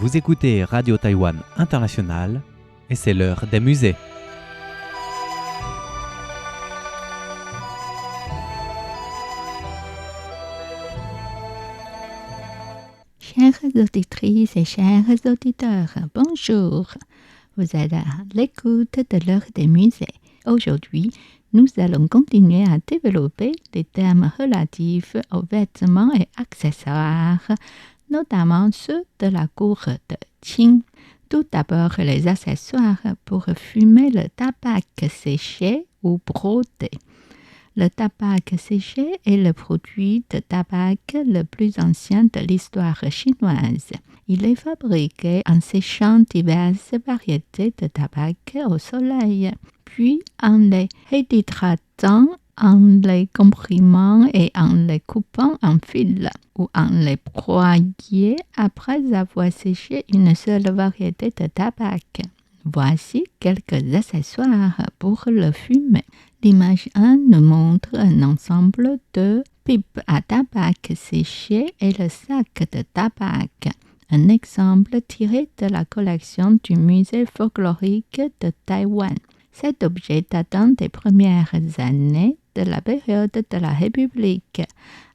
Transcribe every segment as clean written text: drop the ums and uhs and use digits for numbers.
Vous écoutez Radio Taïwan International et c'est l'heure des musées. Chères auditrices et chers auditeurs, bonjour. Vous êtes à l'écoute de l'heure des musées. Aujourd'hui, nous allons continuer à développer les thèmes relatifs aux vêtements et accessoires, notamment ceux de la cour de Qing. Tout d'abord, les accessoires pour fumer le tabac séché ou brodé. Le tabac séché est le produit de tabac le plus ancien de l'histoire chinoise. Il est fabriqué en séchant diverses variétés de tabac au soleil, puis en les réhydratant, en les comprimant et en les coupant en fils, ou en les broyant après avoir séché une seule variété de tabac. Voici quelques accessoires pour le fumer. L'image 1 nous montre un ensemble de pipes à tabac séchées et le sac de tabac. Un exemple tiré de la collection du musée folklorique de Taïwan. Cet objet datant des premières années de la période de la République,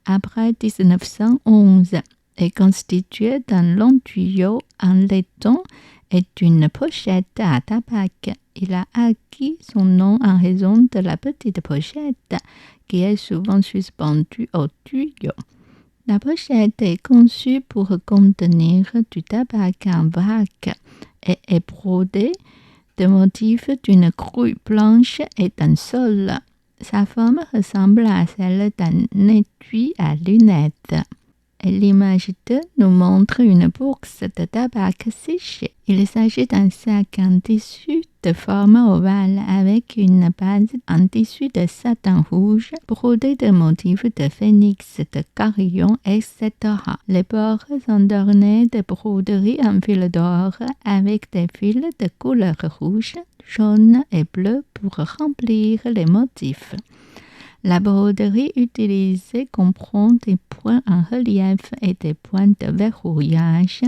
après 1911, est constitué d'un long tuyau en laiton et d'une pochette à tabac. Il a acquis son nom en raison de la petite pochette qui est souvent suspendue au tuyau. La pochette est conçue pour contenir du tabac en vrac et est brodée de motifs d'une grue blanche et d'un sol. Sa forme ressemble à celle d'un étui à lunettes. Et l'image 2 nous montre une bourse de tabac séché. Il s'agit d'un sac en tissu de forme ovale avec une base en tissu de satin rouge brodé de motifs de phénix, de carillon, etc. Les bords sont ornés de broderies en fil d'or avec des fils de couleur rouge, jaune et bleu pour remplir les motifs. La broderie utilisée comprend des points en relief et des points de verrouillage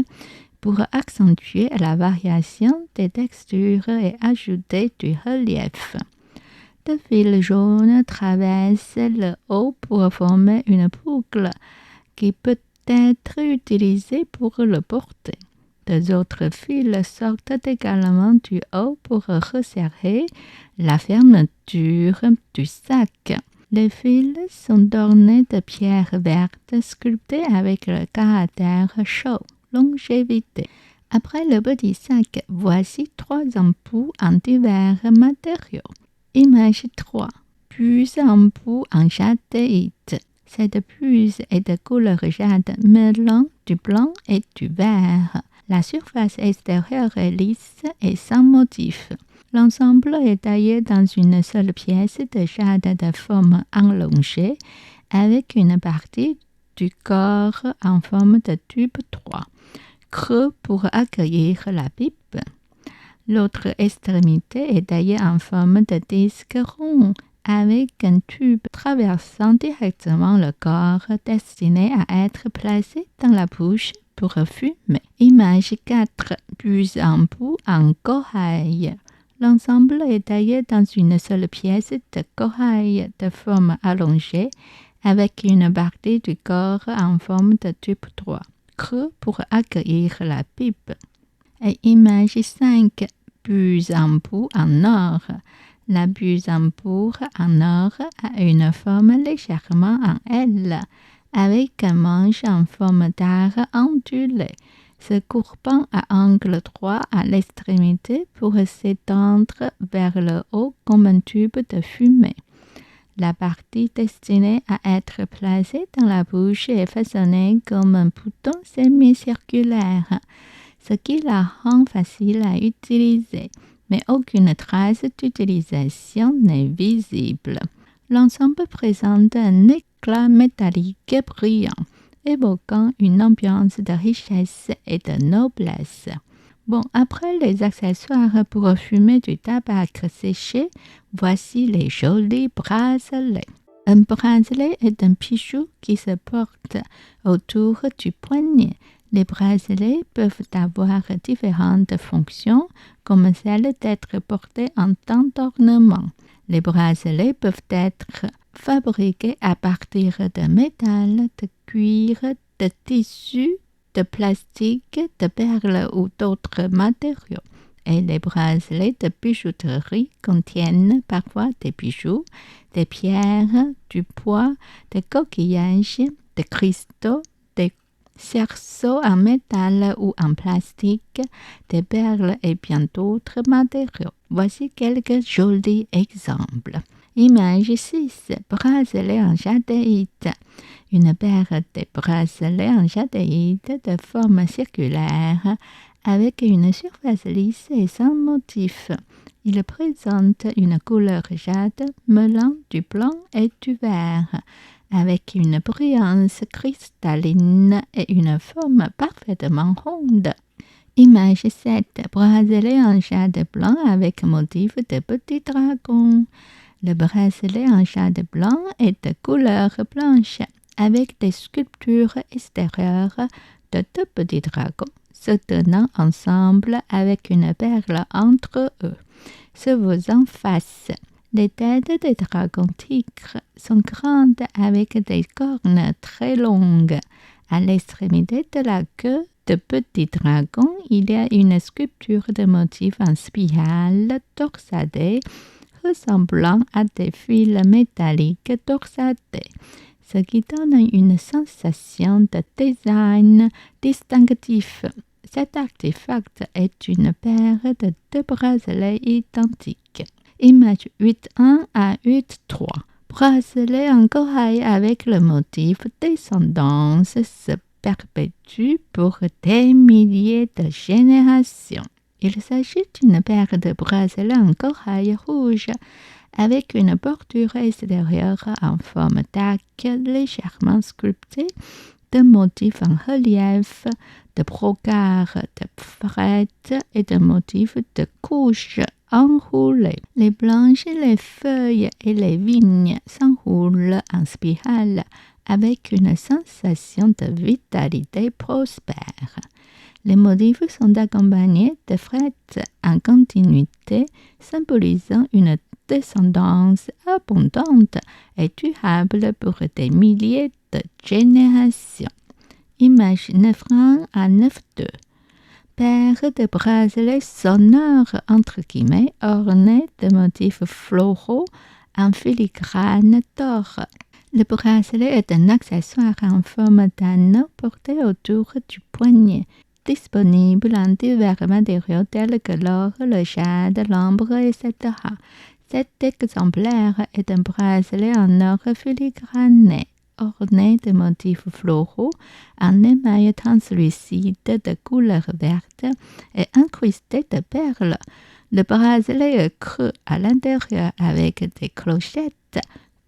pour accentuer la variation des textures et ajouter du relief. Deux fils jaunes traversent le haut pour former une boucle qui peut être utilisée pour le porter. Deux autres fils sortent également du haut pour resserrer la fermeture du sac. Les fils sont ornés de pierres vertes sculptées avec le caractère chaud, longévité. Après le petit sac, voici 3 embouts en divers matériaux. Image 3. Puce embout en jadéite. Cette puce est de couleur jade mêlant du blanc et du vert. La surface extérieure est lisse et sans motif. L'ensemble est taillé dans une seule pièce de jade de forme allongée avec une partie du corps en forme de tube 3, creux pour accueillir la pipe. L'autre extrémité est taillée en forme de disque rond avec un tube traversant directement le corps destiné à être placé dans la bouche pour fumer. Image 4. Puce embout en corail. L'ensemble est taillé dans une seule pièce de corail de forme allongée avec une partie du corps en forme de tube 3, creux pour accueillir la pipe. Et image 5, puce embout en or. La puce embout en or a une forme légèrement en L, avec un manche en forme d'arc ondulé, se courbant à angle droit à l'extrémité pour s'étendre vers le haut comme un tube de fumée. La partie destinée à être placée dans la bouche est façonnée comme un bouton semi-circulaire, ce qui la rend facile à utiliser, mais aucune trace d'utilisation n'est visible. L'ensemble présente un éclat métallique brillant, évoquant une ambiance de richesse et de noblesse. Bon, après les accessoires pour fumer du tabac séché, voici les jolis bracelets. Un bracelet est un bijou qui se porte autour du poignet. Les bracelets peuvent avoir différentes fonctions, comme celle d'être portés en tant d'ornement. Les bracelets peuvent être fabriqués à partir de métal, de cuir, de tissu, de plastique, de perles ou d'autres matériaux. Et les bracelets de bijouterie contiennent parfois des bijoux, des pierres, du bois, des coquillages, des cristaux, des cerceaux en métal ou en plastique, des perles et bien d'autres matériaux. Voici quelques jolis exemples. Image 6. Bracelet en jadéite. Une paire de bracelets en jadéite de forme circulaire avec une surface lisse et sans motif. Il présente une couleur jade mêlant du blanc et du vert, avec une brillance cristalline et une forme parfaitement ronde. Image 7. Bracelet en jade blanc avec motif de petit dragon. Le bracelet en jade blanc est de couleur blanche, avec des sculptures extérieures de deux petits dragons se tenant ensemble avec une perle entre eux. Se vous en face. Les têtes des dragons tigres sont grandes avec des cornes très longues. À l'extrémité de la queue de petit dragon, il y a une sculpture de motif en spirale torsadée ressemblant à des fils métalliques torsadés, ce qui donne une sensation de design distinctif. Cet artefact est une paire de deux bracelets identiques. Image 8.1 à 8.3. Bracelet en corail avec le motif descendance se perpétue pour des milliers de générations. Il s'agit d'une paire de bracelets en corail rouge avec une bordure extérieure en forme d'arc légèrement sculpté, de motifs en relief, de brocart, de fret et de motifs de couches enroulées. Les branches, les feuilles et les vignes s'enroulent en spirale avec une sensation de vitalité prospère. Les motifs sont accompagnés de frettes en continuité, symbolisant une descendance abondante et durable pour des milliers de générations. Image 9.1 à 9.2. Paire de bracelets sonores entre guillemets ornés de motifs floraux en filigrane d'or. Le bracelet est un accessoire en forme d'anneau porté autour du poignet, disponible en divers matériaux tels que l'or, le jade, l'ambre, etc. Cet exemplaire est un bracelet en or filigrané, orné de motifs floraux, en émail translucide de couleur verte et incrusté de perles. Le bracelet est creux à l'intérieur avec des clochettes,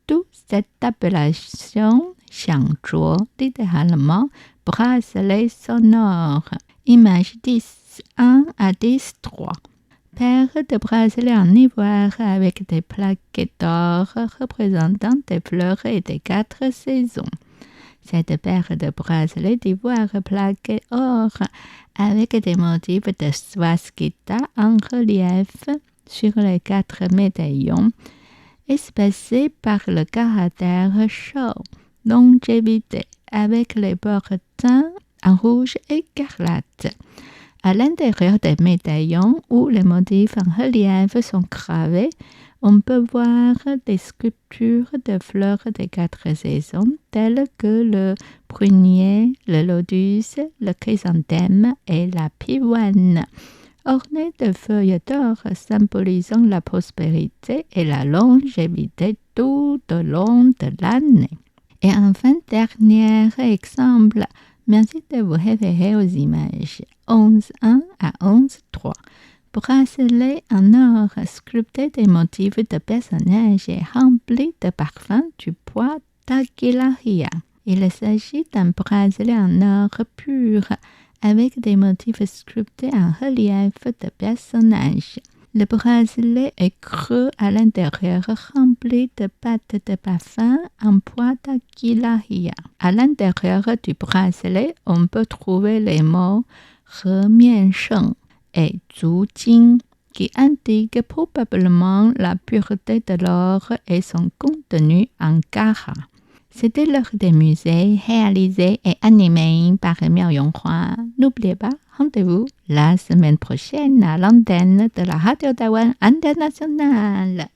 d'où cette appellation xiangzhuo, littéralement bracelet sonore. Image 10, 1 à 10, 3. Paire de bracelets en ivoire avec des plaquettes d'or représentant des fleurs et des 4 saisons. Cette paire de bracelets d'ivoire plaqué or avec des motifs de swastika en relief sur les 4 médaillons, espacés par le caractère chaud, longévité, avec les bords teints en rouge écarlate. À l'intérieur des médaillons où les motifs en relief sont gravés, on peut voir des sculptures de fleurs des 4 saisons telles que le prunier, le lotus, le chrysanthème et la pivoine, ornées de feuilles d'or symbolisant la prospérité et la longévité tout au long de l'année. Et enfin, dernier exemple, merci de vous référer aux images 11.1 à 11.3. Bracelet en or sculpté des motifs de personnages et remplis de parfums du bois d'Aguilaria. Il s'agit d'un bracelet en or pur avec des motifs sculptés en relief de personnages. Le bracelet est creux à l'intérieur, rempli de pâte de parfum en pois d'Aquilaria. À l'intérieur du bracelet, on peut trouver les mots « He Mian Sheng » et « Zhu Jing » qui indiquent probablement la pureté de l'or et son contenu en carats. C'était l'heure des musées, réalisé et animé par Miao Yonghua. N'oubliez pas, rendez-vous la semaine prochaine à l'antenne de la Radio Taïwan Internationale.